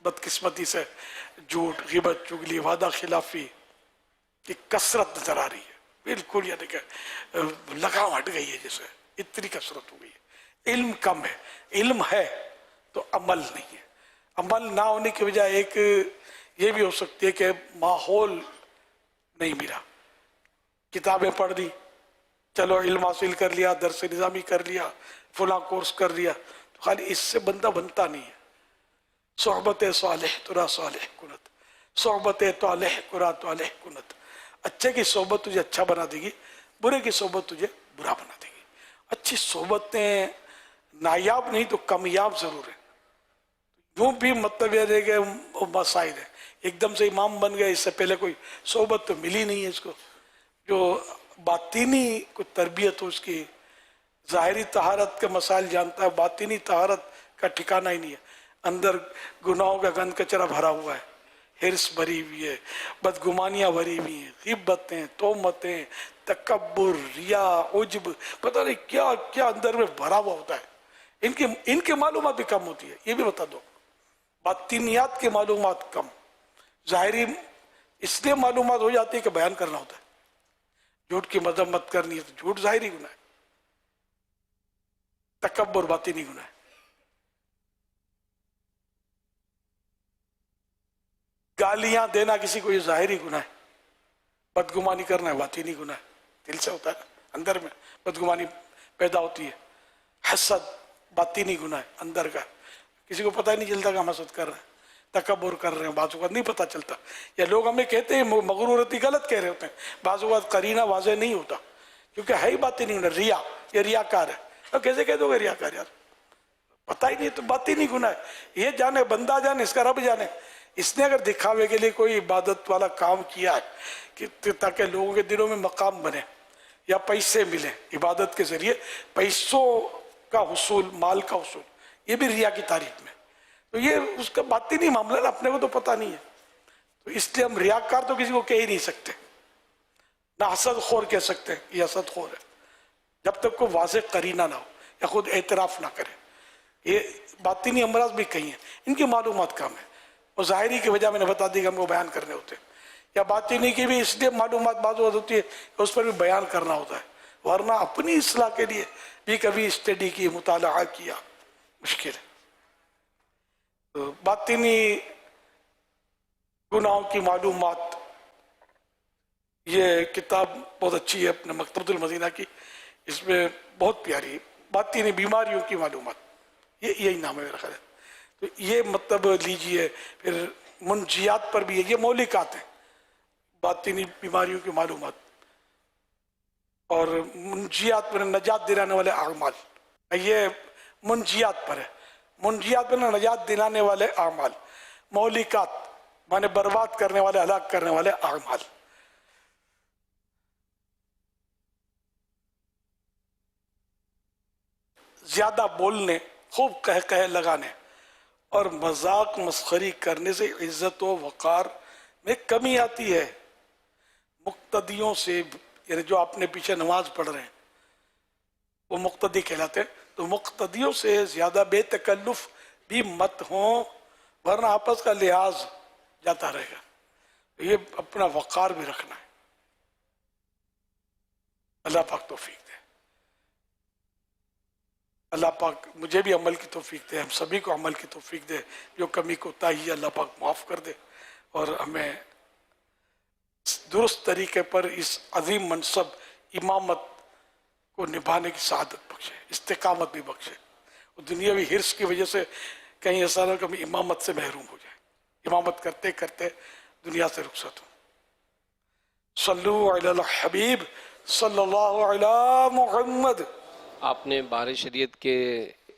بدقسمتی سے جھوٹ، غیبت، چگلی، وعدہ خلافی کی کثرت نظر آ رہی ہے، بالکل یعنی کہ لگام ہٹ گئی ہے، جیسے اتنی کثرت ہو گئی ہے۔ علم کم ہے، علم ہے تو عمل نہیں ہے، عمل نہ ہونے کی وجہ ایک یہ بھی ہو سکتی ہے کہ ماحول نہیں ملا، کتابیں پڑھ دی، چلو علم حاصل کر لیا، درس نظامی کر لیا، فلاں کورس کر لیا، تو خالی اس سے بندہ بنتا نہیں ہے۔ صحبت صالح ترا صالح کنت، صحبت طالح کرا طالح کنت۔ اچھے کی صحبت تجھے اچھا بنا دے گی، برے کی صحبت تجھے برا بنا دے گی۔ اچھی صحبتیں نایاب نہیں تو کامیاب ضرور ہے۔ یوں بھی مطلب یہ ہے کہ مسائل ہے، ایک دم سے امام بن گئے، اس سے پہلے کوئی صحبت تو ملی نہیں ہے اس کو، جو باطنی کوئی تربیت ہو، اس کی ظاہری طہارت کے مسائل جانتا ہے، باطنی طہارت کا ٹھکانہ ہی نہیں ہے، اندر گناہوں کا گند کچرا بھرا ہوا ہے، حرص بھری ہوئی ہے، بدگمانیاں بھری ہوئی ہیں، غیبتیں، تہمتیں، تکبر، ریا، عجب، پتہ نہیں کیا کیا اندر میں بھرا ہوا ہوتا ہے۔ ان کی معلومات بھی کم ہوتی ہے، یہ بھی بتا دو، باطنیات کی معلومات کم، ظاہری اس لیے معلومات ہو جاتی ہے کہ بیان کرنا ہوتا ہے، جھوٹ کی مذمت کرنی ہے تو جھوٹ ظاہری گناہ ہے، تکبر باطنی گناہ ہے، گالیاں دینا کسی کو یہ ظاہری گناہ ہے، بدگمانی کرنا ہے باطنی گناہ ہے، دل سے ہوتا ہے نا، اندر میں بدگمانی پیدا ہوتی ہے، حسد باطنی گناہ ہے اندر کا، کسی کو پتہ ہی نہیں چلتا کہ ہم حسد کر رہے ہیں، تکبر کر رہے ہیں، بعض اوقات نہیں پتہ چلتا، یا لوگ ہمیں کہتے ہیں مغرورتی غلط کہہ رہے ہوتے ہیں، بعض اوقات قرینہ واضح نہیں ہوتا، کیونکہ ہے ہی باطنی گناہ، ریا، یہ ریاکار ہے، اب کیسے کہہ دو گے ریاکار یار، پتہ ہی نہیں تو باطنی گناہ ہے، یہ جانے بندہ جانے، اس کا رب جانے، اس نے اگر دکھاوے کے لیے کوئی عبادت والا کام کیا ہے کہ تاکہ لوگوں کے دلوں میں مقام بنے یا پیسے ملیں عبادت کے ذریعے، پیسوں کا حصول، مال کا حصول، یہ بھی ریا کی تعریف میں، تو یہ اس کا باطنی معاملہ ہے، اپنے کو تو پتہ نہیں ہے، تو اس لیے ہم ریاکار تو کسی کو کہہ ہی نہیں سکتے، نہ حسد خور کہہ سکتے ہیں یہ حسد خور ہے، جب تک کوئی واضح قرینہ نہ ہو یا خود اعتراف نہ کرے۔ یہ باطنی امراض بھی کئی ہیں، ان کی معلومات کم ہے، اور ظاہری کی وجہ میں نے بتا دی کہ ہم کو بیان کرنے ہوتے ہیں، یا باطنی کی بھی اس لیے معلومات بعض وقت ہوتی ہے کہ اس پر بھی بیان کرنا ہوتا ہے، ورنہ اپنی اصلاح کے لیے بھی کبھی اسٹڈی کی، مطالعہ کیا، مشکل ہے۔ تو باطنی گناہوں کی معلومات، یہ کتاب بہت اچھی ہے اپنے مکتبۃ المدینہ کی، اس میں بہت پیاری باطنی بیماریوں کی معلومات، یہی نام ہے میرا خیال ہے، تو یہ مطلب لیجئے۔ پھر منجیات پر بھی ہے، یہ مولکات ہیں، باطنی بیماریوں کی معلومات، اور منجیات پر نجات دلانے والے اعمال، یہ منجیات پر ہے، منجیات پر نجات دلانے والے اعمال، مولکات مانے برباد کرنے والے، ہلاک کرنے والے اعمال۔ زیادہ بولنے، خوب کہہ لگانے اور مذاق مسخری کرنے سے عزت و وقار میں کمی آتی ہے۔ مقتدیوں سے، یعنی جو اپنے پیچھے نماز پڑھ رہے ہیں وہ مقتدی کہلاتے ہیں، تو مقتدیوں سے زیادہ بے تکلف بھی مت ہوں، ورنہ آپس کا لحاظ جاتا رہے گا، یہ اپنا وقار بھی رکھنا ہے۔ اللہ پاک توفیق دے، اللہ پاک مجھے بھی عمل کی توفیق دے، ہم سبھی کو عمل کی توفیق دے، جو کمی کوتاہی ہے اللہ پاک معاف کر دے، اور ہمیں درست طریقے پر اس عظیم منصب امامت کو نبھانے کی سعادت بخشے، استقامت بھی بخشے، اور دنیاوی حرص کی وجہ سے کہیں ایسا نہ کہ ہم امامت سے محروم ہو جائیں، امامت کرتے کرتے دنیا سے رخصت ہوں۔ صلو علی الحبیب صلی اللہ علی محمد۔ آپ نے بہار شریعت کے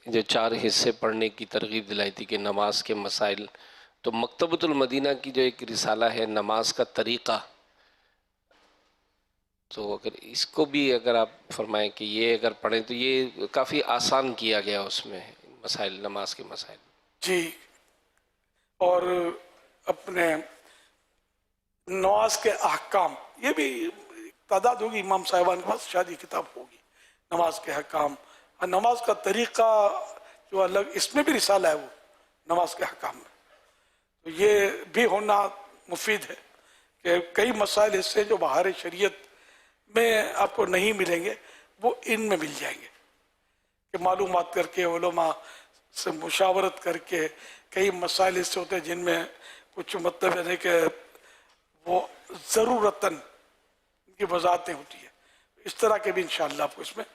جو 4 حصے پڑھنے کی ترغیب دلائی تھی کہ نماز کے مسائل، تو مکتبۃ المدینہ کی جو ایک رسالہ ہے نماز کا طریقہ، تو اگر اس کو بھی اگر آپ فرمائیں کہ یہ اگر پڑھیں تو یہ کافی آسان کیا گیا اس میں مسائل، نماز کے مسائل۔ جی، اور اپنے نماز کے احکام، یہ بھی تعداد ہوگی امام صاحبان کے پاس، شاید یہ کتاب ہوگی، نماز کے احکام، اور نماز کا طریقہ جو الگ، اس میں بھی رسالہ ہے وہ نماز کے احکام میں، تو یہ بھی ہونا مفید ہے کہ کئی مسائل ایسے جو بہار شریعت میں آپ کو نہیں ملیں گے وہ ان میں مل جائیں گے، کہ معلومات کر کے علماء سے مشاورت کر کے کئی مسائل ایسے ہوتے ہیں جن میں کچھ مطلب ہے کہ وہ ضرورتاً ان کی وضاحتیں ہوتی ہیں، اس طرح کے بھی انشاءاللہ آپ کو اس میں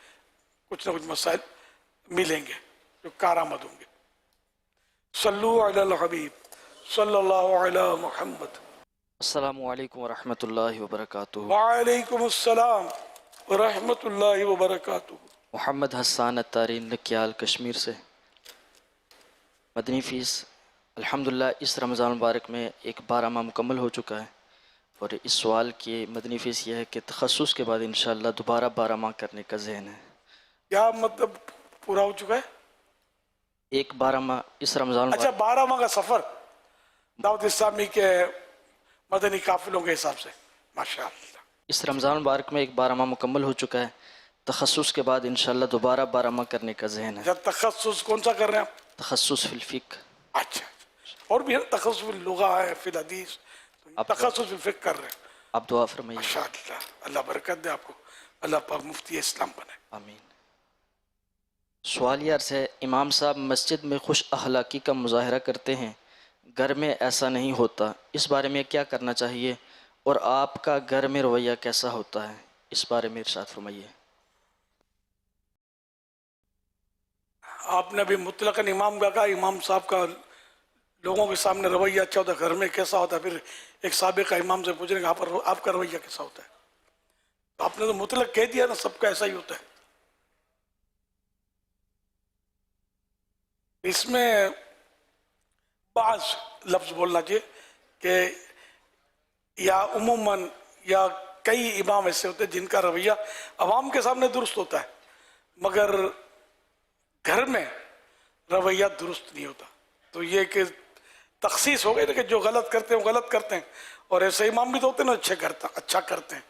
کچھ نہ کچھ مسائل ملیں گے جو کارآمد ہوں گے۔ صلو علی الحبیب صلی اللہ علی محمد۔ السلام علیکم ورحمۃ اللہ وبرکاتہ۔ وعلیکم السلام ورحمۃ اللہ وبرکاتہ۔ محمد حسان اتاری نکیال کشمیر سے۔ مدنی فیس الحمدللہ اس رمضان مبارک میں ایک 12 ماہ مکمل ہو چکا ہے، اور اس سوال کی مدنی فیس یہ ہے کہ تخصص کے بعد انشاءاللہ دوبارہ 12 ماہ کرنے کا ذہن ہے۔ کیا مطلب پورا ہو چکا ہے؟ ایک 12 ماہ اس رمضان اچھا، مبارک 12 ماہ کا سفر دعوت اسلامی کے مدنی قافلوں کے حساب سے، ماشاءاللہ۔ اس رمضان مبارک میں ایک 12 ماہ مکمل ہو چکا ہے، تخصص کے بعد انشاءاللہ دوبارہ 12 ماہ کرنے کا ذہن ہے۔ اچھا، تخصص کون سا کر رہے ہیں آپ؟ تخصص فی الفقہ۔ اچھا، اور بھی ہے نا، تخصص فی اللغہ ہے، فی الحدیث، تخصص فی الفقہ کر رہے ہیں، آپ دعا فرمائیے۔ ماشاءاللہ۔ اللہ برکت دے آپ کو، اللہ پاک مفتی اسلام بنے۔ آمین۔ سوال یہ عرض ہے، امام صاحب مسجد میں خوش اخلاقی کا مظاہرہ کرتے ہیں، گھر میں ایسا نہیں ہوتا، اس بارے میں کیا کرنا چاہیے، اور آپ کا گھر میں رویہ کیسا ہوتا ہے، اس بارے میں ارشاد فرمائیے۔ آپ نے ابھی مطلقاً امام کا کہا، امام صاحب کا لوگوں کے سامنے رویہ اچھا ہوتا ہے، گھر میں کیسا ہوتا ہے؟ پھر ایک سابقہ امام سے پوچھ رہے ہیں آپ کا رویہ کیسا ہوتا ہے؟ تو آپ نے تو مطلق کہہ دیا نا، سب کا ایسا ہی ہوتا ہے۔ اس میں بعض لفظ بولنا چاہیے کہ یا عموماً یا کئی امام ایسے ہوتے ہیں جن کا رویہ عوام کے سامنے درست ہوتا ہے، مگر گھر میں رویہ درست نہیں ہوتا۔ تو یہ کہ تخصیص ہو گئی نا کہ جو غلط کرتے ہیں وہ غلط کرتے ہیں، اور ایسے امام بھی تو ہوتے ہیں نا اچھا کرتے ہیں،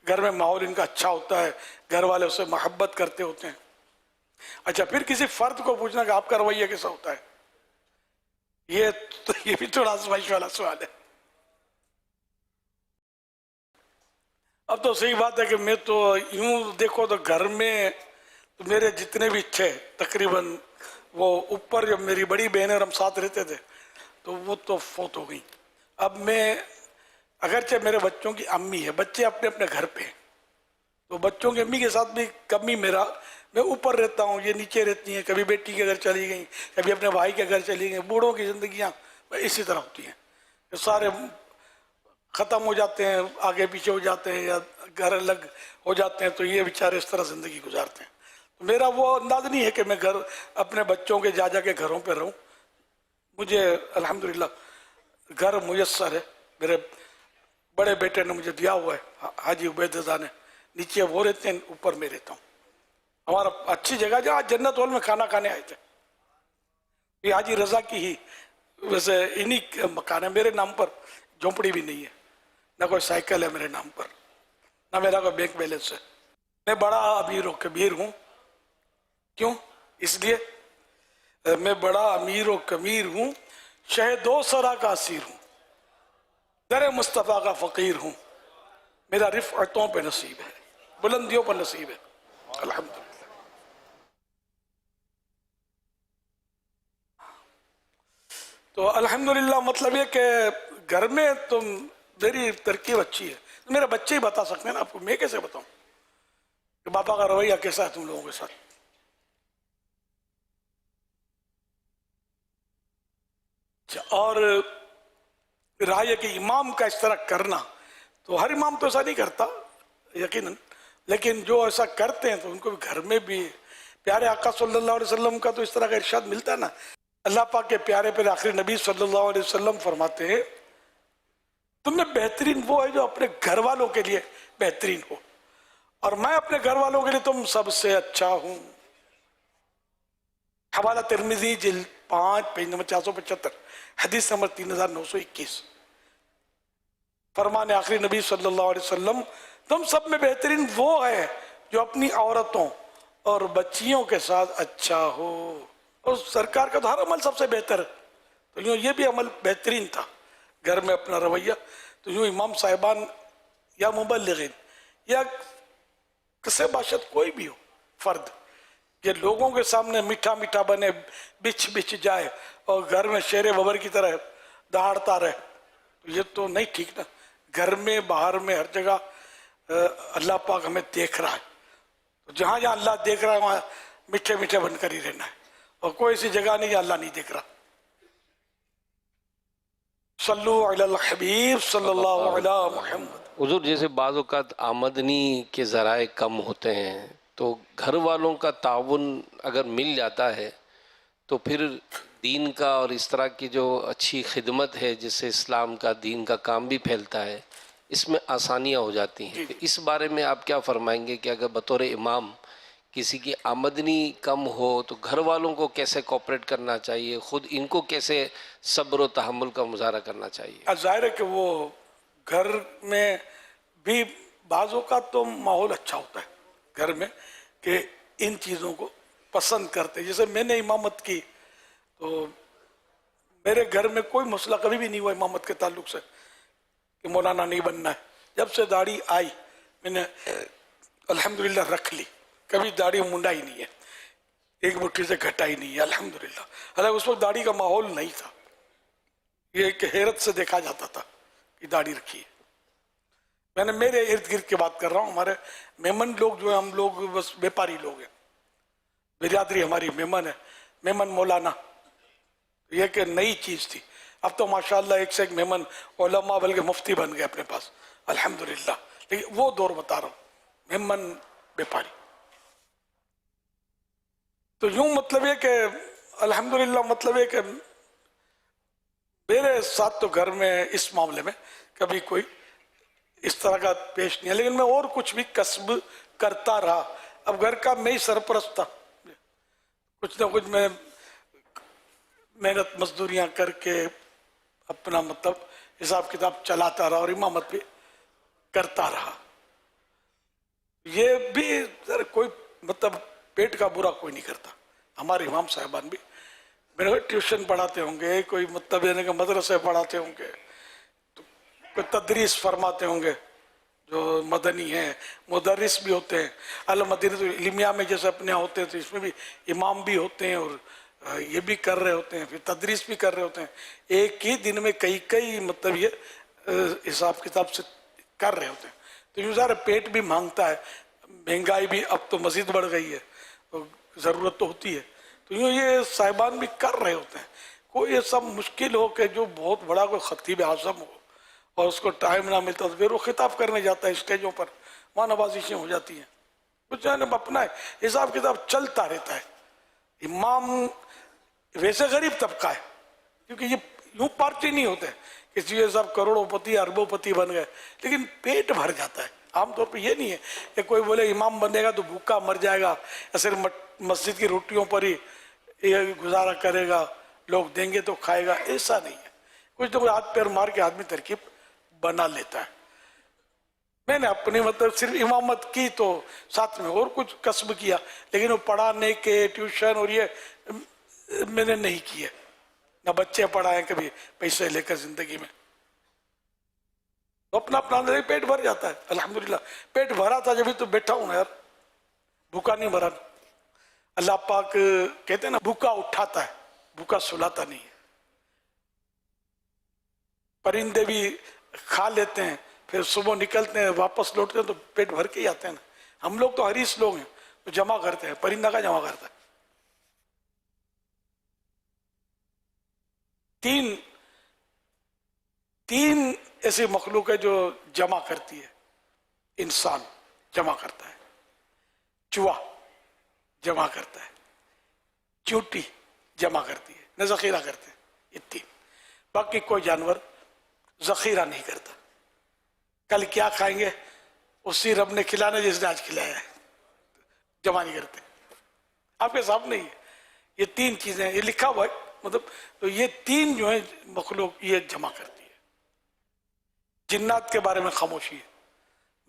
گھر میں ماحول ان کا اچھا ہوتا ہے، گھر والے اسے محبت کرتے ہوتے ہیں۔ اچھا، پھر کسی فرد کو پوچھنا کہ آپ کا رویہ کیسا ہوتا ہے، یہ بھی تھوڑا آزمائش والا سوال ہے۔ اب تو صحیح بات ہے کہ میں تو یوں دیکھو تو گھر میں تو میرے جتنے بھی تھے تقریباً، وہ اوپر جب میری بڑی بہن اور ہم ساتھ رہتے تھے تو وہ تو فوت ہو گئی۔ اب میں اگرچہ میرے بچوں کی امی ہے، بچے اپنے اپنے گھر پہ ہیں، تو بچوں کی امی کے ساتھ بھی کمی میں اوپر رہتا ہوں، یہ نیچے رہتی ہیں، کبھی بیٹی کے گھر چلی گئیں، کبھی اپنے بھائی کے گھر چلی گئیں۔ بوڑھوں کی زندگیاں اسی طرح ہوتی ہیں، سارے ختم ہو جاتے ہیں، آگے پیچھے ہو جاتے ہیں، یا گھر الگ ہو جاتے ہیں، تو یہ بیچارے اس طرح زندگی گزارتے ہیں۔ تو میرا وہ انداز نہیں ہے کہ میں گھر اپنے بچوں کے جا کے گھروں پہ رہوں۔ مجھے الحمدللہ گھر میسر ہے، میرے بڑے بیٹے نے مجھے دیا ہوا ہے، حاجی عبید رضا نے، نیچے وہ رہتے ہیں، اوپر میں رہتا ہوں۔ ہمارا اچھی جگہ جہاں جنت ہال میں کھانا کھانے آئے تھے، یہ حاجی رضا کی ہی ویسے انہی مکان ہے، میرے نام پر جھونپڑی بھی نہیں ہے، نہ کوئی سائیکل ہے میرے نام پر، نہ میرا کوئی بینک بیلنس ہے۔ میں بڑا امیر و کبیر ہوں، کیوں؟ اس لیے میں بڑا امیر و کبیر ہوں، شہد و سرا کا اسیر ہوں، در مصطفیٰ کا فقیر ہوں، میرا رفعتوں پہ نصیب ہے، بلندیوں پر نصیب ہے، الحمدللہ۔ تو الحمدللہ مطلب یہ کہ گھر میں تو میری ترکیب اچھی ہے، میرے بچے ہی بتا سکتے ہیں نا آپ کو، میں کیسے بتاؤں کہ باپا کا رویہ کیسا ہے تم لوگوں کے ساتھ۔ اور رہا یہ کہ امام کا اس طرح کرنا، تو ہر امام تو ایسا نہیں کرتا یقیناً، لیکن جو ایسا کرتے ہیں تو ان کو گھر میں بھی پیارے آقا صلی اللہ علیہ وسلم کا تو اس طرح کا ارشاد ملتا ہے نا۔ اللہ پاک کے پیارے پہ آخری نبی صلی اللہ علیہ وسلم فرماتے ہیں، تم میں بہترین وہ ہے جو اپنے گھر والوں کے لیے بہترین ہو، اور میں اپنے گھر والوں کے لیے تم سب سے اچھا ہوں۔ حوالہ ترمذی جلد 5 پیج نمبر 475، حدیث نمبر 3921۔ فرمان آخری نبی صلی اللہ علیہ وسلم، تم سب میں بہترین وہ ہے جو اپنی عورتوں اور بچیوں کے ساتھ اچھا ہو، اور سرکار کا تو ہر عمل سب سے بہتر ہے، تو یہ بھی عمل بہترین تھا۔ گھر میں اپنا رویہ. تو یوں امام صاحبان یا مبلغین یا کسے باشد کوئی بھی ہو فرد کہ لوگوں کے سامنے میٹھا میٹھا بنے, بچ بچ جائے اور گھر میں شیر ببر کی طرح دہاڑتا رہے, تو یہ تو نہیں ٹھیک نا. گھر میں باہر میں ہر جگہ اللہ پاک ہمیں دیکھ رہا ہے, تو جہاں جہاں اللہ دیکھ رہا ہے وہاں میٹھے میٹھے بن کر ہی رہنا ہے, اور کوئی ایسی جگہ نہیں کہ اللہ نہیں دیکھ رہا. صلو علی الحبیب صلی اللہ علی محمد. حضور جیسے بعض اوقات آمدنی کے ذرائع کم ہوتے ہیں تو گھر والوں کا تعاون اگر مل جاتا ہے تو پھر دین کا اور اس طرح کی جو اچھی خدمت ہے جس سے اسلام کا دین کا کام بھی پھیلتا ہے اس میں آسانیاں ہو جاتی ہیں. اس بارے میں آپ کیا فرمائیں گے کہ اگر بطور امام کسی کی آمدنی کم ہو تو گھر والوں کو کیسے کوپریٹ کرنا چاہیے, خود ان کو کیسے صبر و تحمل کا مظاہرہ کرنا چاہیے؟ ظاہر ہے کہ وہ گھر میں بھی بعض اوقات تو ماحول اچھا ہوتا ہے گھر میں کہ ان چیزوں کو پسند کرتے. جیسے میں نے امامت کی تو میرے گھر میں کوئی مسئلہ کبھی بھی نہیں ہوا امامت کے تعلق سے کہ مولانا نہیں بننا ہے. جب سے داڑھی آئی میں نے الحمدللہ رکھ لی, کبھی داڑھی منڈا ہی نہیں ہے, ایک مٹھی سے گھٹا ہی نہیں ہے الحمدللہ. حالانکہ اس وقت داڑھی کا ماحول نہیں تھا, یہ ایک حیرت سے دیکھا جاتا تھا کہ داڑھی رکھی ہے. میں نے میرے ارد گرد کی بات کر رہا ہوں, ہمارے میمن لوگ جو ہیں ہم لوگ بس بیپاری لوگ ہیں, برادری ہماری میمن ہے, میمن مولانا, یہ کہ نئی چیز تھی. اب تو ماشاءاللہ ایک سے ایک میمن علماء بلکہ مفتی بن گئے اپنے پاس الحمدللہ. لیکن وہ دور بتا رہا ہوں میمن بیپاری. تو یوں مطلب یہ کہ الحمدللہ مطلب یہ کہ میرے ساتھ تو گھر میں اس معاملے میں کبھی کوئی اس طرح کا پیش نہیں ہے, لیکن میں اور کچھ بھی کسب کرتا رہا. اب گھر کا میں ہی سرپرست تھا, کچھ نہ کچھ میں محنت مزدوریاں کر کے اپنا مطلب حساب کتاب چلاتا رہا اور امامت بھی کرتا رہا. یہ بھی کوئی مطلب پیٹ کا برا کوئی نہیں کرتا. ہمارے امام صاحبان بھی میرے کو ٹیوشن پڑھاتے ہوں گے, کوئی مطلب یعنی کہ مدرسے پڑھاتے ہوں گے, تو کوئی تدریس فرماتے ہوں گے جو مدنی ہیں, مدرس بھی ہوتے ہیں. المدینہ علمیہ میں جیسے اپنے ہوتے ہیں تو اس میں بھی امام بھی ہوتے ہیں اور یہ بھی کر رہے ہوتے ہیں, پھر تدریس بھی کر رہے ہوتے ہیں. ایک ہی دن میں کئی مطلب یہ حساب کتاب سے کر رہے ہوتے ہیں. تو یوں ذرا پیٹ بھی مانگتا ہے, مہنگائی بھی اب تو مزید بڑھ گئی ہے, ضرورت تو ہوتی ہے. تو یوں یہ صاحبان بھی کر رہے ہوتے ہیں. کوئی ایسا مشکل ہو کہ جو بہت بڑا کوئی خطیب اعظم ہو اور اس کو ٹائم نہ ملتا تو پھر وہ خطاب کرنے جاتا ہے اسٹیجوں پر, وہاں نوازشیں ہو جاتی ہیں. کچھ جانب اپنا حساب کتاب چلتا رہتا ہے. امام ویسے غریب طبقہ ہے کیونکہ یہ یوں پارٹی نہیں ہوتے کہ یہ سب کروڑوں پتی اربوں پتی بن گئے, لیکن پیٹ بھر جاتا ہے. عام طور پہ یہ نہیں ہے کہ کوئی بولے امام بنے گا تو بھوکا مر جائے گا یا صرف مسجد کی روٹیوں پر ہی گزارا کرے گا, لوگ دیں گے تو کھائے گا, ایسا نہیں ہے. کچھ تو کوئی ہاتھ پیر مار کے آدمی ترکیب بنا لیتا ہے. میں نے اپنی مطلب صرف امامت کی تو ساتھ میں اور کچھ کسب کیا, لیکن وہ پڑھانے کے ٹیوشن اور یہ میں نے نہیں کیے, نہ بچے پڑھائے کبھی پیسے لے کر زندگی میں. تو اپنا پیٹ بھر جاتا ہے الحمدللہ. پیٹ بھرا تھا جبھی تو بیٹھا ہوں یار, بھوکا نہیں بھرا. اللہ پاک کہتے ہیں نا بھوکا اٹھاتا ہے, بھوکا سلاتا نہیں ہے. پرندے بھی کھا لیتے ہیں پھر صبح نکلتے ہیں واپس لوٹتے ہیں تو پیٹ بھر کے ہی آتے ہیں نا. ہم لوگ تو حریص لوگ ہیں تو جمع کرتے ہیں, پرندہ کا جمع کرتا ہے. تین ایسی مخلوق ہے جو جمع کرتی ہے. انسان جمع کرتا ہے, چوہا جمع کرتا ہے, چیونٹی جمع کرتی ہے, نہ ذخیرہ کرتے ہیں. یہ تین. باقی کوئی جانور ذخیرہ نہیں کرتا. کل کیا کھائیں گے اسی رب نے کھلانا جس نے آج کھلایا ہے, جمع نہیں کرتے. آپ کے سامنے ہی ہے یہ تین چیزیں, یہ لکھا ہوا ہے مطلب. تو یہ تین جو ہیں مخلوق یہ جمع کرتی ہے. جنات کے بارے میں خاموشی ہے,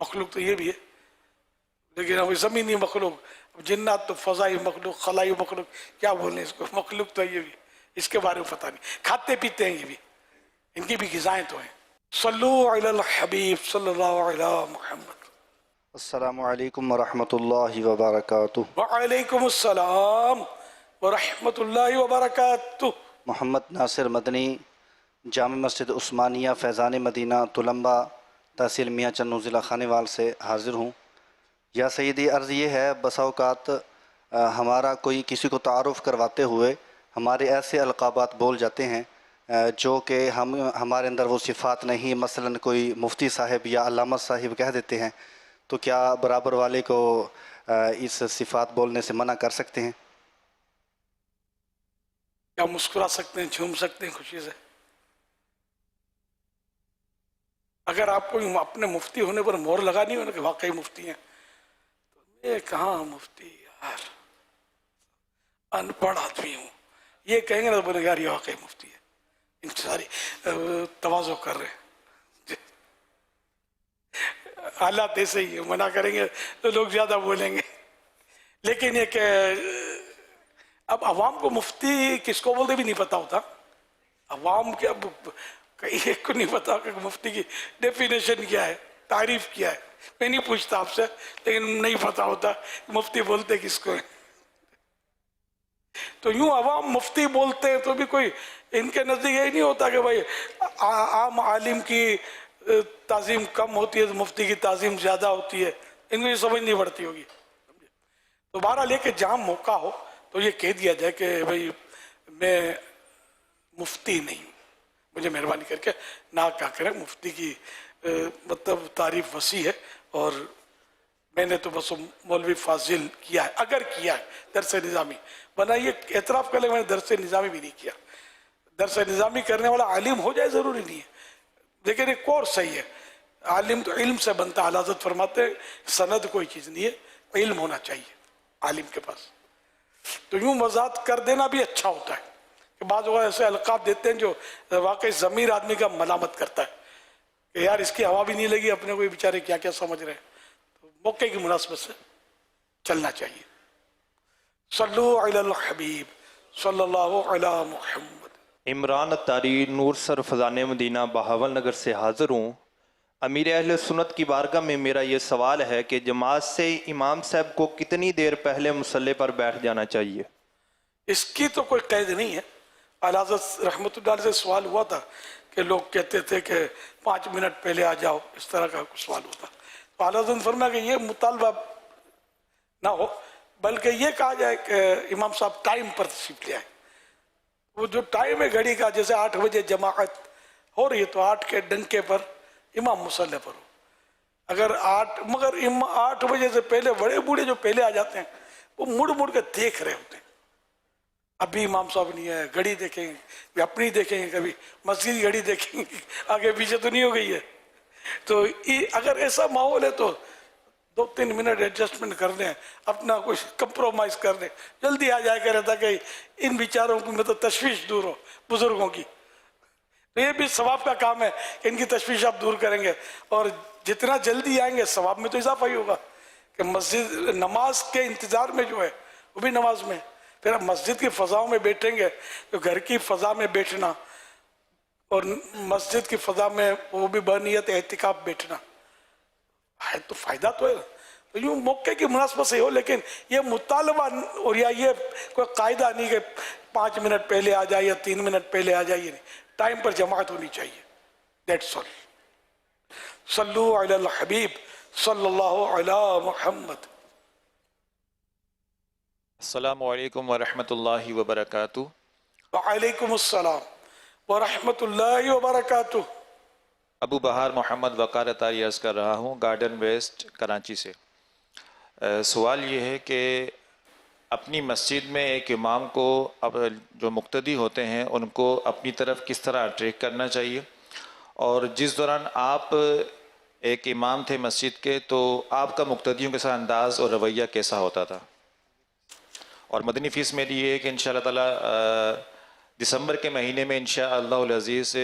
مخلوق تو یہ بھی ہے لیکن اب زمینی مخلوق, جنات تو فضائی مخلوق, خلائی مخلوق, کیا بولیں اس کو, مخلوق تو یہ بھی, اس کے بارے میں پتہ نہیں. کھاتے پیتے ہیں یہ بھی, ان کی بھی غذائیں تو ہیں. صلو علی الحبیب صلی اللہ علی محمد. السلام علیکم ورحمۃ اللہ وبرکاتہ. وعلیکم السلام ورحمۃ اللہ وبرکاتہ. محمد ناصر مدنی، جامع مسجد عثمانیہ فیضان مدینہ تلمبہ، تحصیل میاں چنو، ضلع خانیوال سے حاضر ہوں. یا سیدی، عرض یہ ہے بسا اوقات ہمارا کوئی کسی کو تعارف کرواتے ہوئے ہمارے ایسے القابات بول جاتے ہیں جو کہ ہمارے اندر وہ صفات نہیں، مثلا کوئی مفتی صاحب یا علامہ صاحب کہہ دیتے ہیں، تو کیا برابر والے کو اس صفات بولنے سے منع کر سکتے ہیں؟ کیا مسکرا سکتے ہیں، جھوم سکتے ہیں خوشی سے؟ اگر آپ کو اپنے مفتی ہونے پر مہر لگانی ہو نا کہ واقعی مفتی ہیں، تو میں کہاں مفتی یار، ان پڑھ آدمی ہوں، یہ کہیں گے نا بولے یار یہ واقعی مفتی ہے. ان ساری تواضع کر رہے ہیں، حالات ایسے ہی منع کریں گے تو لوگ زیادہ بولیں گے. لیکن یہ کہ اب عوام کو مفتی کس کو بولتے بھی نہیں پتا ہوتا. عوام کے اب کئی ایک کو نہیں پتا کہ مفتی کی ڈیفینیشن کیا ہے، تعریف کیا ہے. میں نہیں پوچھتا آپ سے، لیکن نہیں پتا ہوتا مفتی بولتے کس کو ہیں. تو یوں عوام مفتی بولتے ہیں تو بھی کوئی ان کے نزدیک یہ نہیں ہوتا کہ بھائی عام عالم کی تعظیم کم ہوتی ہے تو مفتی کی تعظیم زیادہ ہوتی ہے. ان کو یہ سمجھ نہیں پڑتی ہوگی. تو بہرحال لے کے جہاں موقع ہو تو یہ کہہ دیا جائے کہ بھائی میں مفتی نہیں ہوں، مجھے مہربانی کر کے نہ کیا کریں. مفتی کی مطلب تعریف وسیع ہے، اور میں نے تو بس مولوی فاضل کیا ہے اگر کیا ہے درس نظامی، ورنہ یہ اعتراف کر لیں میں نے درس نظامی بھی نہیں کیا. درس نظامی کرنے والا عالم ہو جائے ضروری نہیں ہے، لیکن ایک کورس صحیح ہے. عالم تو علم سے بنتا ہے. اعلیٰ حضرت فرماتے ہیں سند کوئی چیز نہیں ہے، علم ہونا چاہیے عالم کے پاس. تو یوں وضاحت کر دینا بھی اچھا ہوتا ہے کہ بعض اوقات ایسے القاب دیتے ہیں جو واقعی ضمیر آدمی کا ملامت کرتا ہے کہ یار اس کی ہوا بھی نہیں لگی، اپنے کو بیچارے کیا کیا سمجھ رہے ہیں. تو موقع کی مناسبت سے چلنا چاہیے. صلو علی الحبیب صلی اللہ علی محمد. عمران اتاری، نور سر فضان مدینہ، بہاول نگر سے حاضر ہوں. امیر اہل سنت کی بارگاہ میں میرا یہ سوال ہے کہ جماعت سے امام صاحب کو کتنی دیر پہلے مصلی پر بیٹھ جانا چاہیے؟ اس کی تو کوئی قید نہیں ہے. اعلیٰ حضرت رحمۃ اللہ علیہ سے سوال ہوا تھا کہ لوگ کہتے تھے کہ 5 منٹ پہلے آ جاؤ، اس طرح کا سوال ہوتا. تو اعلیٰ حضرت نے فرمایا کہ یہ مطالبہ نہ ہو، بلکہ یہ کہا جائے کہ امام صاحب ٹائم پر تشریف لے آئے. وہ جو ٹائم ہے گھڑی کا، جیسے 8 بجے جماعت ہو رہی ہے تو 8 کے ڈنکے پر امام مصلی پر ہو. اگر 8 بجے سے پہلے بڑے بوڑھے جو پہلے آ جاتے ہیں وہ مڑ مڑ کے دیکھ رہے ہوتے ہیں، ابھی امام صاحب نہیں ہے، گھڑی دیکھیں گے، کبھی اپنی دیکھیں گے، کبھی مسجد کی گھڑی دیکھیں گے آگے پیچھے تو نہیں ہو گئی ہے. تو اگر ایسا ماحول ہے تو 2-3 منٹ ایڈجسٹمنٹ کر دیں، اپنا کچھ کمپرومائز کر دیں، جلدی آ جائے کرے تاکہ ان بیچاروں کو مطلب تشویش دور ہو بزرگوں کی. تو یہ بھی ثواب کا کام ہے کہ ان کی تشویش آپ دور کریں گے، اور جتنا جلدی آئیں گے ثواب میں تو اضافہ ہی ہوگا. کہ مسجد نماز کے انتظار میں جو ہے وہ بھی نماز میں، پھر آپ مسجد کی فضاؤں میں بیٹھیں گے تو گھر کی فضا میں بیٹھنا اور مسجد کی فضا میں وہ بھی بنیت اعتکاف بیٹھنا ہے تو فائدہ تو ہے. تو یوں موقع کی مناسبت سے ہو، لیکن یہ مطالبہ اور یا یہ کوئی قاعدہ نہیں کہ 5 منٹ پہلے آ جائے یا 3 منٹ پہلے آ جائے. نہیں، ٹائم پر جماعت ہونی چاہیے. That's all. صلو علی الحبیب صلی اللہ علی محمد. السلام علیکم ورحمۃ اللہ وبرکاتہ. وعلیکم السلام ورحمۃ اللہ وبرکاتہ. ابو بہار محمد وقار اتاری عرض کر رہا ہوں، گارڈن ویسٹ کراچی سے. سوال یہ ہے کہ اپنی مسجد میں ایک امام کو اب جو مقتدی ہوتے ہیں ان کو اپنی طرف کس طرح اٹریکٹ کرنا چاہیے، اور جس دوران آپ ایک امام تھے مسجد کے تو آپ کا مقتدیوں کے ساتھ انداز اور رویہ کیسا ہوتا تھا؟ اور مدنی فیس میری یہ ہے کہ انشاءاللہ تعالی دسمبر کے مہینے میں انشاءاللہ العزیز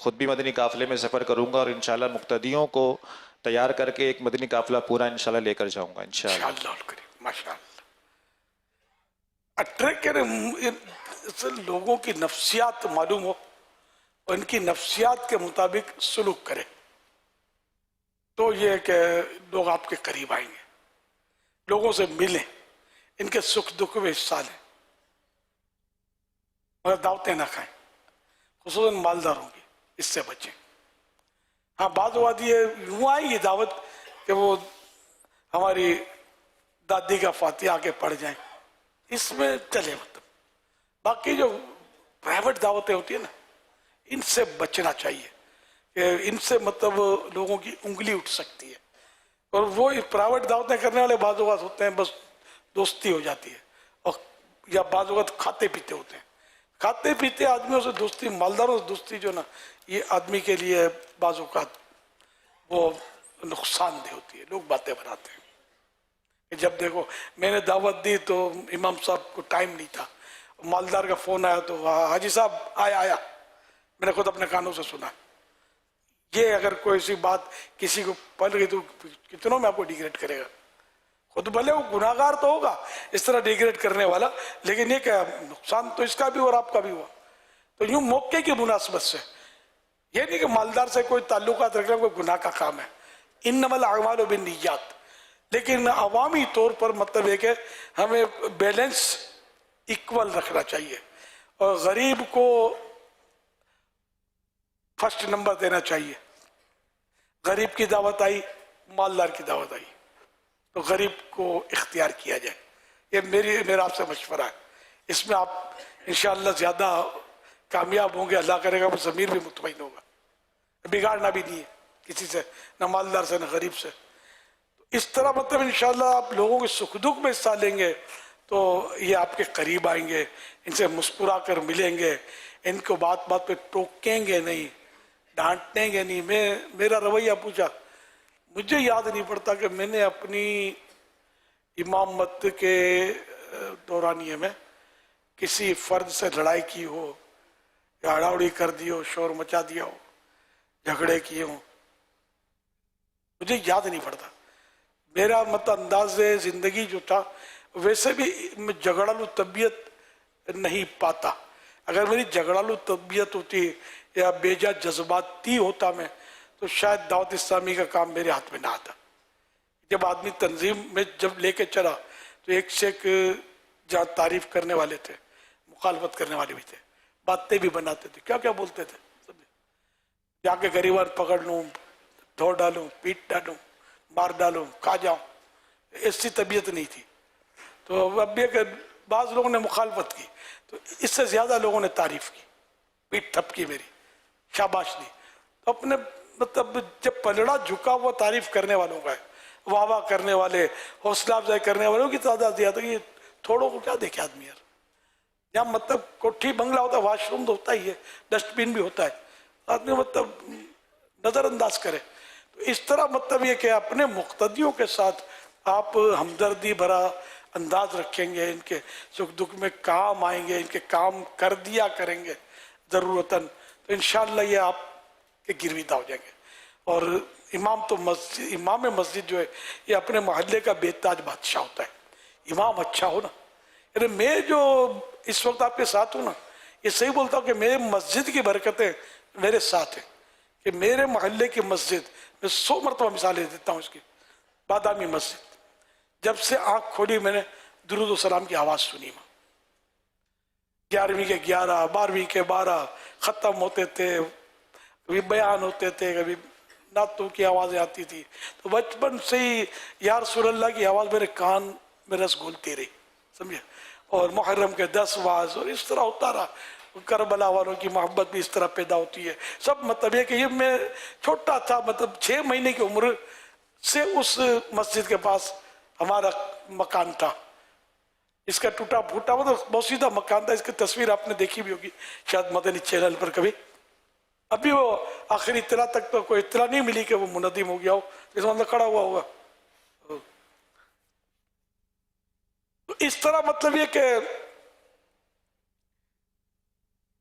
خود بھی مدنی قافلے میں سفر کروں گا، اور انشاءاللہ مقتدیوں کو تیار کر کے ایک مدنی قافلہ پورا انشاءاللہ لے کر جاؤں گا انشاءاللہ. ماشاءاللہ. اٹریکٹ کریں لوگوں کی نفسیات معلوم ہو اور ان کی نفسیات کے مطابق سلوک کرے تو یہ کہ لوگ آپ کے قریب آئیں گے، لوگوں سے ملیں، ان کے سکھ دکھ میں حصہ لیں، مگر دعوتیں نہ کھائیں، خصوصاً مالداروں کی، اس سے بچیں۔ ہاں بعض اوقات یہ یوں آئے گی دعوت کہ وہ ہماری دادی کا فاتحہ آ کے پڑھ جائیں، اس میں چلے مطلب۔ باقی جو پرائیویٹ دعوتیں ہوتی ہیں نا، ان سے بچنا چاہیے کہ ان سے مطلب لوگوں کی انگلی اٹھ سکتی ہے، اور وہ پرائیویٹ دعوتیں کرنے والے بعض اوقات ہوتے ہیں بس دوستی ہو جاتی ہے، اور یا بعض اوقات کھاتے پیتے ہوتے ہیں، کھاتے پیتے آدمیوں سے دوستی، مالداروں سے دوستی جو نا یہ آدمی کے لیے بعض اوقات وہ نقصان دہ ہوتی ہے، لوگ باتیں بناتے ہیں کہ جب دیکھو میں نے دعوت دی تو امام صاحب کو ٹائم نہیں تھا، مالدار کا فون آیا تو حاجی صاحب آیا میں نے خود اپنے کانوں سے سنا۔ یہ اگر کوئی سی بات کسی کو پڑھ گئی تو کتنوں میں آپ کو ڈیگریڈ کرے گا، خود بھلے وہ گناہ گار تو ہوگا اس طرح ڈیگریڈ کرنے والا، لیکن یہ کہ نقصان تو اس کا بھی اور آپ کا بھی ہوا۔ تو یوں موقع کی مناسبت سے، یہ نہیں کہ مالدار سے کوئی تعلقات رکھنا کوئی گناہ کا کام ہے، انما الاعمال بالنیات، لیکن عوامی طور پر مطلب ہے کہ ہمیں بیلنس ایکول رکھنا چاہیے، اور غریب کو فرسٹ نمبر دینا چاہیے۔ غریب کی دعوت آئی، مالدار کی دعوت آئی تو غریب کو اختیار کیا جائے، یہ میرا آپ سے مشورہ ہے۔ اس میں آپ انشاءاللہ زیادہ کامیاب ہوں گے، اللہ کرے گا وہ ضمیر بھی مطمئن ہوگا، بگاڑنا بھی نہیں ہے کسی سے، نہ مالدار سے نہ غریب سے۔ اس طرح مطلب انشاءاللہ آپ لوگوں کے سکھ دکھ میں حصہ لیں گے تو یہ آپ کے قریب آئیں گے، ان سے مسکرا کر ملیں گے، ان کو بات بات پہ ٹوکیں گے نہیں، ڈانٹیں گے نہیں۔ میرا رویہ پوچھا، مجھے یاد نہیں پڑتا کہ میں نے اپنی امامت کے دورانیے میں کسی فرد سے لڑائی کی ہو یا اڑاوڑی کر دی ہو، شور مچا دیا ہو، جھگڑے کیے ہوں، مجھے یاد نہیں پڑتا۔ میرا مطلب انداز زندگی جو تھا ویسے بھی میں جھگڑالو طبیعت نہیں پاتا۔ اگر میری جھگڑالو طبیعت ہوتی یا بیجا جذباتی ہوتا میں تو شاید دعوت اسلامی کا کام میرے ہاتھ میں نہ آتا۔ جب آدمی تنظیم میں جب لے کے چلا تو ایک سے ایک جہاں تعریف کرنے والے تھے، مخالفت کرنے والے بھی تھے، باتیں بھی بناتے تھے، کیا کیا بولتے تھے، جا کے غریبان پکڑ لوں، دھو ڈالوں، پیٹ ڈالوں، مار ڈالوں، کھا جاؤں، ایسی طبیعت نہیں تھی۔ تو اب یہ کہ بعض لوگوں نے مخالفت کی تو اس سے زیادہ لوگوں نے تعریف کی، پیٹ تھپکی میری، شاباش دی۔ تو اپنے مطلب جب پلڑا جھکا ہوا تعریف کرنے والوں کا ہے، واہ واہ کرنے والے، حوصلہ افزائی کرنے والوں کی تعداد زیادہ، یہ تھوڑوں کو کیا دیکھے آدمی یار، جہاں مطلب کوٹھی بنگلہ ہوتا ہے، واش روم تو ہوتا ہی ہے، ڈسٹ بین بھی ہوتا ہے، آدمی مطلب نظر انداز کرے۔ تو اس طرح مطلب یہ کہ اپنے مقتدیوں کے ساتھ آپ ہمدردی بھرا انداز رکھیں گے، ان کے سکھ دکھ میں کام آئیں گے، ان کے کام کر دیا کریں گے ضرورتاً، تو انشاءاللہ یہ آپ کے گرویدہ ہو جائیں گے۔ اور امام مسجد جو ہے یہ اپنے محلے کا بے تاج بادشاہ ہوتا ہے۔ امام اچھا ہو نا، یعنی میں جو اس وقت آپ کے ساتھ ہوں نا، یہ صحیح بولتا ہوں کہ میرے مسجد کی برکتیں میرے ساتھ ہیں، کہ میرے محلے کی مسجد، میں 100 مرتبہ مثالیں دیتا ہوں اس کی، بادامی مسجد، جب سے آنکھ کھولی میں نے درود و سلام کی آواز سنی، 11ویں کے 11، 12ویں کے 12 ختم ہوتے تھے، کبھی بیان ہوتے تھے، کبھی نعتوں کی آوازیں آتی تھی، تو بچپن سے ہی یا رسول اللہ کی آواز میرے کان میں رس گھولتی رہی، سمجھے، اور محرم کے 10 واز، اور اس طرح ہوتا رہا۔ کربلا والوں کی محبت بھی اس طرح پیدا ہوتی ہے، سب مطلب یہ کہ یہ میں چھوٹا تھا، مطلب 6 مہینے کی عمر سے اس مسجد کے پاس ہمارا مکان تھا، اس کا ٹوٹا پھوٹا مطلب بہت سیدھا مکان تھا، اس کی تصویر آپ نے دیکھی بھی ہوگی شاید مدنی چینل پر کبھی، ابھی وہ آخری اطلاع تک تو کوئی اطلاع نہیں ملی کہ وہ منہدم ہو گیا ہو، اس مطلب کھڑا ہوا ہوگا۔ تو اس طرح مطلب یہ کہ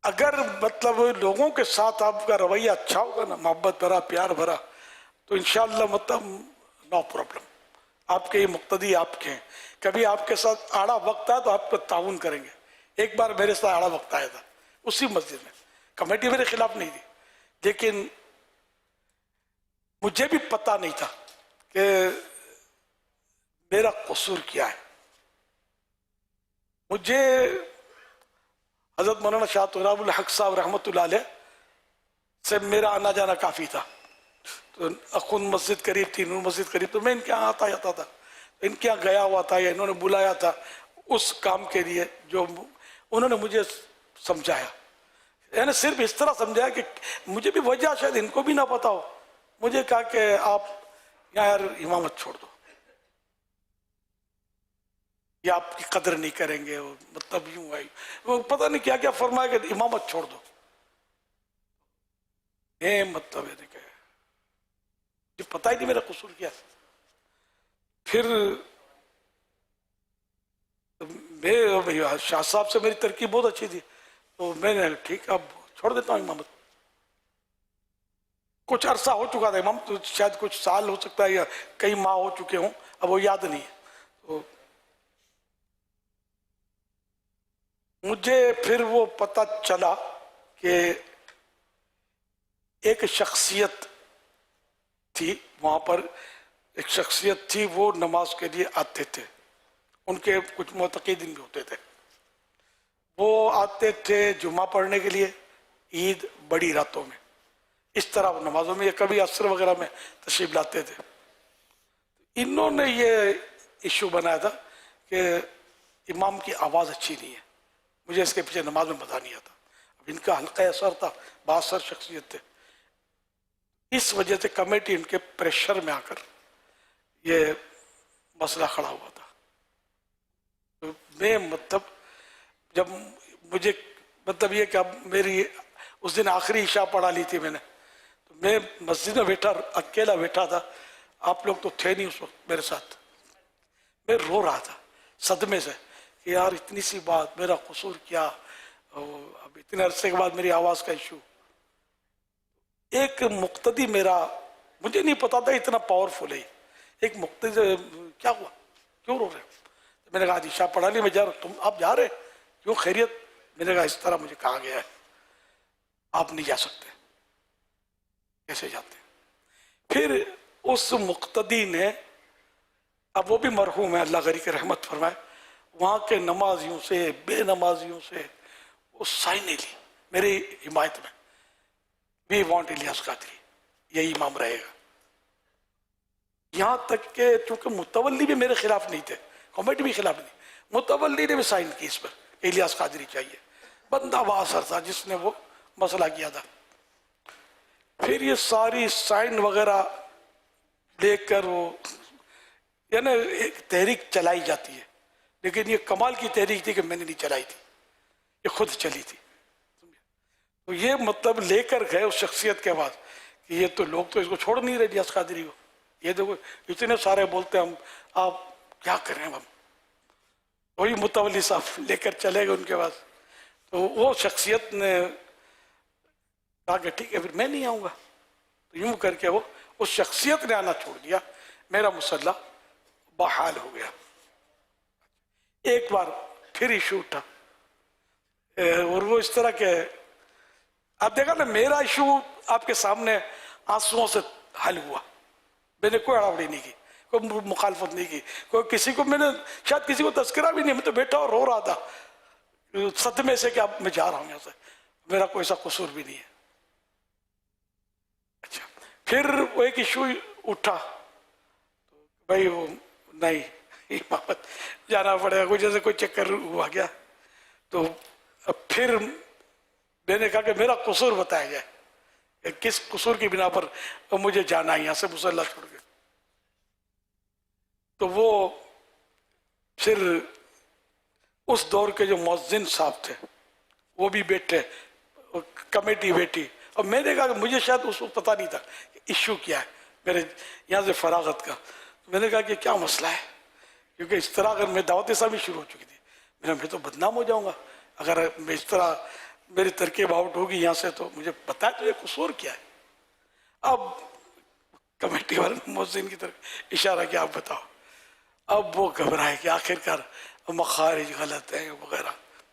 اگر مطلب لوگوں کے ساتھ آپ کا رویہ اچھا ہوگا نا، محبت بھرا، پیار بھرا، تو انشاءاللہ مطلب نو پرابلم، آپ کے یہ مقتدی آپ کے ہیں۔ کبھی آپ کے ساتھ آڑا وقت آیا تو آپ کو تعاون کریں گے۔ ایک بار میرے ساتھ آڑا وقت آیا تھا اسی مسجد میں، کمیٹی میرے خلاف نہیں تھی، لیکن مجھے بھی پتہ نہیں تھا کہ میرا قصور کیا ہے. مجھے حضرت مولانا شاہ تراب الحق صاحب رحمۃ اللہ علیہ سے میرا آنا جانا کافی تھا. تو اخون مسجد قریب تھی، نور مسجد قریب، تو میں ان کے یہاں آتا جاتا تھا. ان کے یہاں گیا ہوا تھا یا انہوں نے بلایا تھا اس کام کے لیے جو انہوں نے مجھے سمجھایا. یعنی صرف اس طرح سمجھایا کہ مجھے بھی وجہ شاید ان کو بھی نہ پتا ہو. مجھے کہا کہ آپ یار امامت چھوڑ دو، یا آپ کی قدر نہیں کریں گے، مطلب یوں ہے، وہ پتہ نہیں کیا کیا فرمایا کہ امامت چھوڑ دو. مطلب ہے کہ مجھے پتہ ہی نہیں میرا قصور کیا. پھر شاہ صاحب سے میری ترکیب بہت اچھی تھی، تو میں نے ٹھیک اب چھوڑ دیتا ہوں امامت. کچھ عرصہ ہو چکا تھا امام، تو شاید کچھ سال ہو سکتا ہے یا کئی ماہ ہو چکے ہوں، اب وہ یاد نہیں ہے. تو مجھے پھر وہ پتہ چلا کہ ایک شخصیت تھی وہاں پر، ایک شخصیت تھی، وہ نماز کے لیے آتے تھے. ان کے کچھ معتقدین بھی ہوتے تھے. وہ آتے تھے جمعہ پڑھنے کے لیے عید بڑی راتوں میں، اس طرح وہ نمازوں میں، یا کبھی عصر وغیرہ میں تشریف لاتے تھے. انہوں نے یہ ایشو بنایا تھا کہ امام کی آواز اچھی نہیں ہے، مجھے اس کے پیچھے نماز میں مزہ نہیں آتا. اب ان کا حلقہ اثر تھا، بااثر شخصیت تھے. اس وجہ سے کمیٹی ان کے پریشر میں آ کر یہ مسئلہ کھڑا ہوا تھا. تو میں مطلب جب مجھے مطلب یہ کہ اب میری اس دن آخری عشاء پڑھا لی تھی میں نے، تو میں مسجد میں بیٹھا اکیلا بیٹھا تھا. آپ لوگ تو تھے نہیں اس وقت میرے ساتھ. میں رو رہا تھا صدمے سے کہ یار اتنی سی بات، میرا قصور کیا، اب اتنے عرصے کے بعد میری آواز کا ایشو. ایک مقتدی میرا، مجھے نہیں پتا تھا اتنا پاورفل ہے. ایک مقتدی سے کیا ہوا، کیوں رو رہے ہو؟ میں نے کہا عشاء پڑھا لی، میں جا رہا ہوں. تم آپ جا رہے کیوں، خیریت؟ میں نے کہا اس طرح مجھے کہا گیا ہے آپ نہیں جا سکتے. کیسے جاتے؟ پھر اس مقتدی نے، اب وہ بھی مرحوم ہے اللہ غری کے رحمت فرمائے، وہاں کے نمازیوں سے بے نمازیوں سے وہ سائنیں لی میری حمایت میں، وی وانٹ الیاس قادری، یہی امام رہے گا. یہاں تک کہ چونکہ متولی بھی میرے خلاف نہیں تھے، کمیٹی بھی خلاف نہیں، متولی نے بھی سائن کی اس پر کہ الیاس قادری چاہیے. بندہ بااثر تھا جس نے وہ مسئلہ کیا تھا. پھر یہ ساری سائن وغیرہ لے کر وہ یعنی ایک تحریک چلائی جاتی ہے، لیکن یہ کمال کی تحریک تھی کہ میں نے نہیں چلائی تھی، یہ خود چلی تھی. تو یہ مطلب لے کر گئے اس شخصیت کے بعد کہ یہ تو لوگ تو اس کو چھوڑ نہیں رہے الیاس قادری کو. یہ دیکھو اتنے سارے بولتے ہیں، ہم آپ کیا کریں. ہم وہی متولی صاحب لے کر چلے گئے ان کے پاس. تو وہ شخصیت نے کہا کہ ٹھیک ہے پھر میں نہیں آؤں گا. تو یوں کر کے وہ اس شخصیت نے آنا چھوڑ دیا. میرا مسلح بحال ہو گیا. ایک بار پھر ایشو اٹھا، اور وہ اس طرح کے، آپ دیکھا نا میرا ایشو آپ کے سامنے آنسوؤں سے حل ہوا. میں نے کوئی اڑاوڑی نہیں کی، کوئی مخالفت نہیں کی، کوئی کسی کو میں نے شاید کسی کو تذکرہ بھی نہیں. میں تو بیٹھا اور رو رہا تھا صدمے سے کہ اب میں جا رہا ہوں یہاں سے، میرا کوئی ایسا قصور بھی نہیں ہے. اچھا پھر وہ ایک ایشو اٹھا، بھائی وہ نہیں امامت جانا پڑے گا، کوئی جیسے کوئی چکر ہوا گیا. تو پھر میں نے کہا کہ میرا قصور بتایا جائے کہ کس قصور کی بنا پر مجھے جانا ہے یہاں سے مصلی چھوڑ کے. تو وہ پھر اس دور کے جو مؤذن صاحب تھے وہ بھی بیٹھے، کمیٹی بیٹھی، اور میں نے کہا کہ مجھے شاید اس وقت پتہ نہیں تھا کہ ایشو کیا ہے میرے یہاں سے فراغت کا. میں نے کہا کہ کیا مسئلہ ہے، کیونکہ اس طرح اگر میں دعوت اسلامی شروع ہو چکی تھی، میں تو بدنام ہو جاؤں گا اگر میں اس طرح میری ترکیب آؤٹ ہوگی یہاں سے. تو مجھے پتا ہے تو یہ قصور کیا ہے. اب کمیٹی والے مؤذن کی طرف اشارہ کیا آپ بتاؤ. اب وہ گھبرائے کہ آخر کار مخارج غلط ہیں وغیرہ.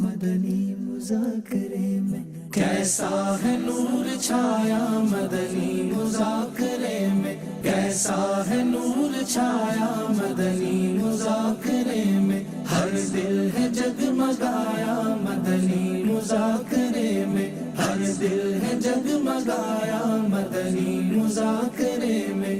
مدنی مذاکرے میں کیسا ہے نور چھایا مدنی مذاکرے میں کیسا ہے نور چھایا مدنی مذاکرے میں ہر دل ہے جگمگایا مدنی مذاکرے میں ہر دل ہے جگمگایا مدنی مذاکرے میں